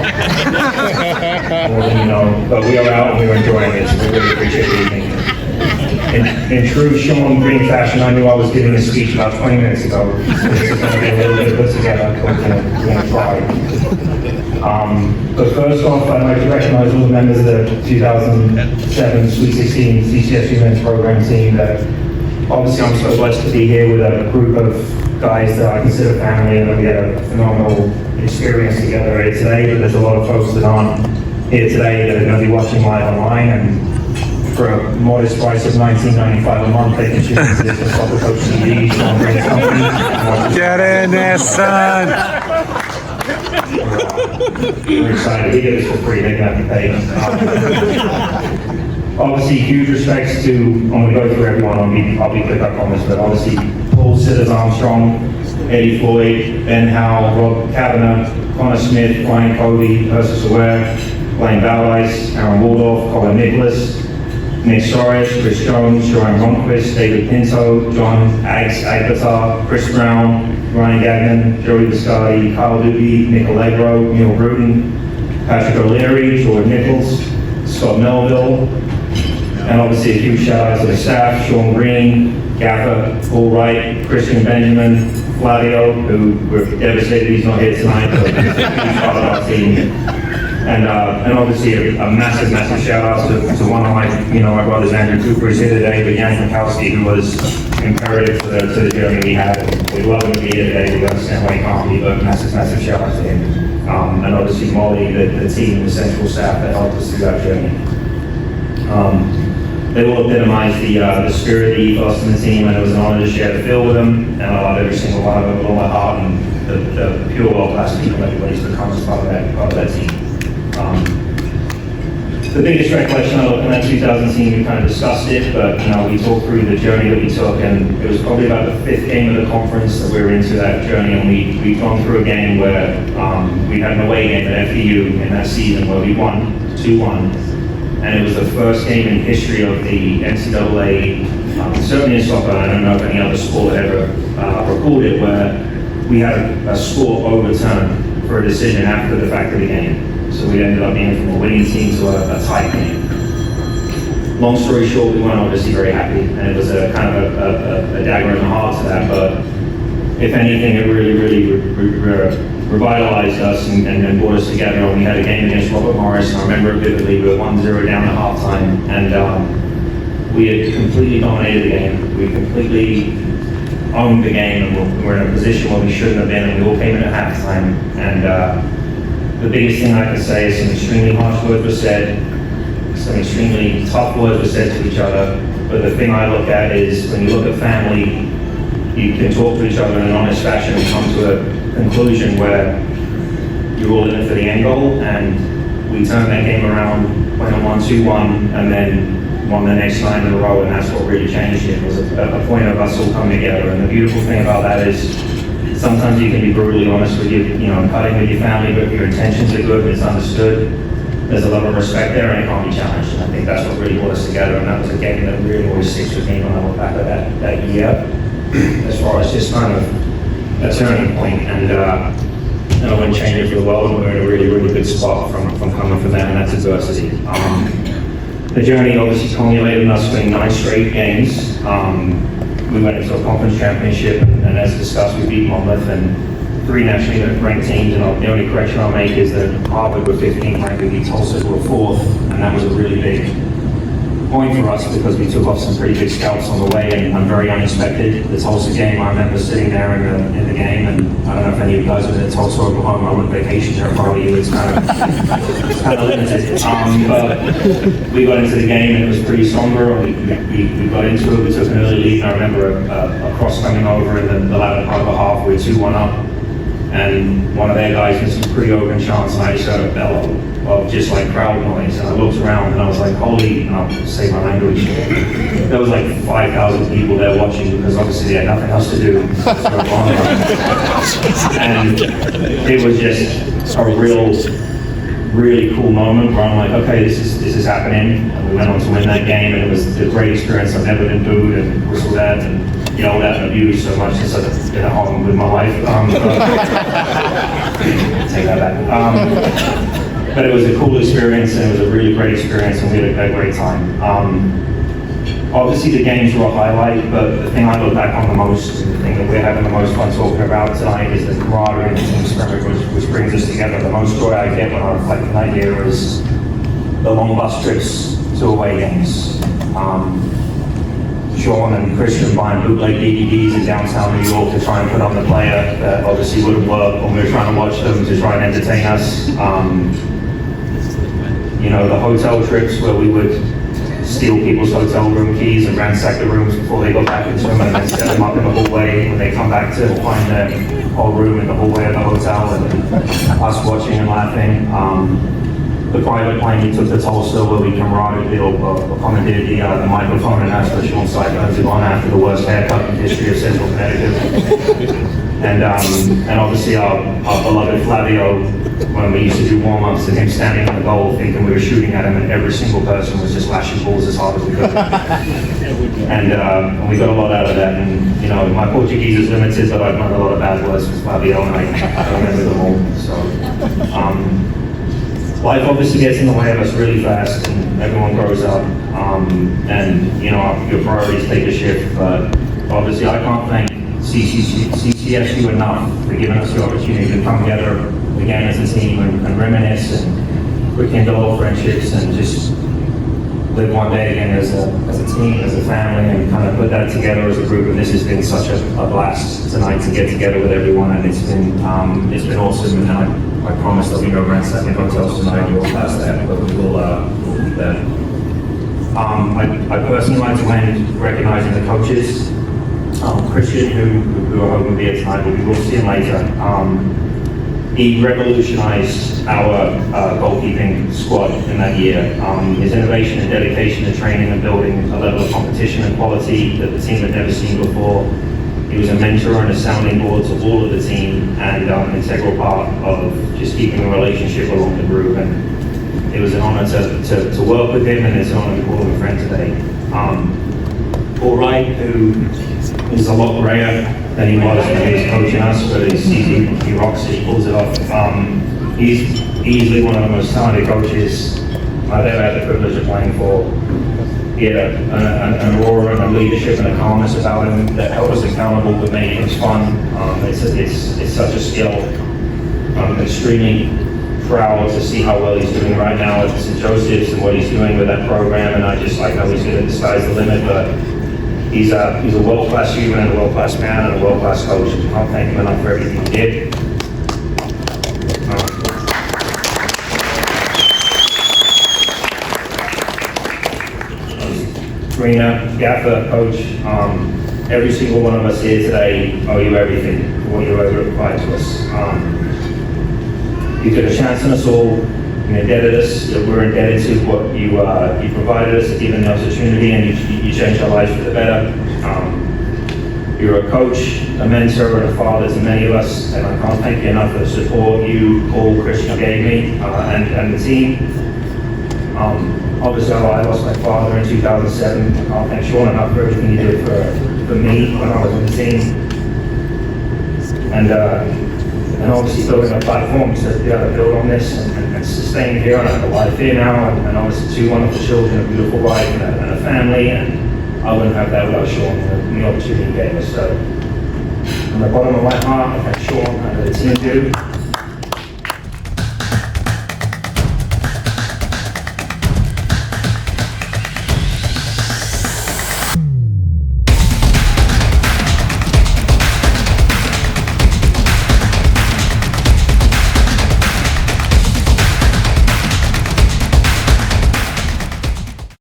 well. More than you know, but we are out and we were enjoying it, so we really appreciate the evening. In true Sean Green fashion, I knew I was giving a speech about 20 minutes ago. So this is going to be a little bit put together, but we're going to try. But first off, I'd like to recognize all the members of the 2007 Sweet 16 CCSU men's program team. That obviously I'm so blessed to be here with a group of guys that I consider family, and we had a phenomenal experience together here today. But there's a lot of folks that aren't here today that are going to be watching live online, and for a modest price of $19.95 a month, they can choose this for Soccer Coach TV, Sean Green's company. Get in there, son! We're excited. We get this for free. They can have to pay. Obviously, huge respects to, I'm going to go through everyone. I'll be quick, I promise, but obviously, Paul Sitters Armstrong, Eddie Floyd, Ben Howell, Rob Kavanagh, Connor Smith, Brian Cody, Ursus Aware, Blaine Bowdice, Aaron Waldorf, Colin Nicholas, Nick Soares, Chris Jones, Joanne Ronquist, David Pinto, John Agbatar, Chris Brown, Ryan Gagnon, Joey Biscardi, Kyle Doobie, Nick Allegro, Neil Bruton, Patrick O'Leary, Jordan Nichols, Scott Melville, and obviously a huge shout out to the staff, Sean Green, Gaffer, Paul Wright, Christian Benjamin, Flavio, who we're devastated he's not here tonight, but he's a huge part of our team. And obviously a massive shout out to one of my brothers, Andrew Cooper is here today, but Jan Mikowski, who was imperative to the journey we had. We'd love him to be here today. We understand why he can't be, but massive shout out to him. And obviously Molly, the team, the central staff that helped us through that journey. They all epitomize the spirit, the ethos in the team, and it was an honor to share the field with them. And I love every single one of them with all my heart, and the pure world-class people everybody's become as part of that team. The biggest recollection I look at that 2000 team, we kind of discussed it, but we talked through the journey that we took, and it was probably about the 5th game of the conference that we were into that journey, and we'd gone through a game where we had an away game at FDU in that season where we won 2-1, and it was the first game in history of the NCAA, certainly in soccer, I don't know if any other sport had ever recorded, where we had a score overturned for a decision after the fact of the game. So we ended up being from a winning team to a tie game. Long story short, we weren't obviously very happy, and it was a kind of a dagger in the heart to that, but if anything, it really revitalized us and brought us together. And we had a game against Robert Morris, and I remember it vividly. We were 1-0 down at halftime, and we had completely dominated the game. We completely owned the game, and we're in a position where we shouldn't have been, and we all came in at halftime. And the biggest thing I can say is some extremely harsh words were said, some extremely tough words were said to each other, but the thing I look at is when you look at family, you can talk to each other in an honest fashion and come to a conclusion where you're all in it for the end goal, and we turned that game around, went on 1-2-1, and then won the next 9 in a row, and that's what really changed it. It was a point of us all coming together, and the beautiful thing about that is sometimes you can be brutally honest with cutting with your family, but if your intentions are good and it's understood, there's a level of respect there and it can't be challenged. And I think that's what really brought us together, and that was a game that really always sticks with me when I look back at that year, as far as just kind of a turning point. And I wouldn't change it for the world, and we're in a really good spot from coming from that, and that's adversity. The journey obviously culminated in us winning 9 straight games. We went into a conference championship, and as discussed, we beat Monmouth and 3 nationally ranked teams. And the only correction I'll make is that Harvard were 15th ranked, we beat Tulsa who were 4th, and that was a really big point for us because we took off some pretty big scouts on the way, and very unexpected. The Tulsa game, I remember sitting there in the game, and I don't know if any of you guys have been in Tulsa, Oklahoma. I went on vacation there for a year. It's kind of limited. But we got into the game, and it was pretty somber. We got into it. We took an early lead. I remember a cross coming over in the latter part of the half. We were 2-1 up, and one of their guys missed a pretty open chance, and I just heard a bellow of just like crowd noise, and I looked around and I was like, holy, and I'll say my language, there was like 5,000 people there watching because obviously they had nothing else to do. And it was just a really cool moment where I'm like, okay, this is happening. And we went on to win that game, and it was a great experience. I've never been booed and whistled at, and yelled at and abused so much since I've been at home with my wife. Take that back. But it was a cool experience, and it was a really great experience, and we had a great time. Obviously the games were a highlight, but the thing I look back on the most, and the thing that we're having the most fun talking about tonight, is the camaraderie and the team spirit which brings us together. The most joy I get when I reflect on that year is the long bus trips to away games. Sean and Christian buying bootleg DVDs in downtown New York to try and put on the player that obviously wouldn't work when we were trying to watch them to try and entertain us. You know, the hotel trips where we would steal people's hotel room keys and ransack the rooms before they got back into them, and then set them up in the hallway when they come back to find their whole room in the hallway of the hotel, and us watching and laughing. The private plane we took to Tulsa where we commandeered the microphone and asked for Sean Cyclones to go on after the worst haircut in the history of Central Connecticut. And obviously our beloved Flavio, when we used to do warm-ups, and him standing on the goal thinking we were shooting at him, and every single person was just lashing balls as hard as we could. And we got a lot out of that. And you know, my Portuguese is limited, but I've learned a lot of bad words with Flavio, and I remember them all. So life obviously gets in the way of us really fast, and everyone grows up, and you know, your priorities take a shift. But obviously I can't thank CCSU enough for giving us the opportunity to come together again as a team and reminisce and rekindle old friendships and just live one day again as a team, as a family, and kind of put that together as a group. And this has been such a blast tonight to get together with everyone, and it's been awesome. And I promise there'll be no ransacking hotels tonight. We'll pass that, but we'll be there. I personally like to end recognizing the coaches. Christian, who I hope will be here tonight, but we will see him later. He revolutionized our goalkeeping squad in that year. His innovation and dedication to training and building a level of competition and quality that the team had never seen before. He was a mentor and a sounding board to all of the team, and an integral part of just keeping a relationship along the group. And it was an honor to work with him, and it's an honor to call him a friend today. Paul Wright, who is a lot grayer than he was when he was coaching us, but he rocks it, he pulls it off. He's easily one of the most talented coaches I've ever had the privilege of playing for. He had an aura and a leadership and a calmness about him that held us accountable but made things fun. It's such a skill. I'm extremely proud to see how well he's doing right now at St. Joseph's and what he's doing with that program, and I know he's going to the sky's the limit, but he's a world-class human and a world-class man and a world-class coach. I can't thank him enough for everything he did. Karina, Gaffer, Coach, every single one of us here today owe you everything for what you ever provided to us. You took a chance on us all, you indebted us, we're indebted to what you provided us, given the opportunity, and you changed our lives for the better. You're a coach, a mentor, and a father to many of us, and I can't thank you enough for the support you, Paul, Christian gave me, and the team. Obviously, I lost my father in 2007. I can't thank Sean enough for everything you did for me when I was on the team. And obviously building a platform to be able to build on this and sustain here, and I have a life here now, and obviously 2 wonderful children, a beautiful wife, and a family, and I wouldn't have that without Sean and the opportunity he gave us. So, from the bottom of my heart, I thank Sean and the team do.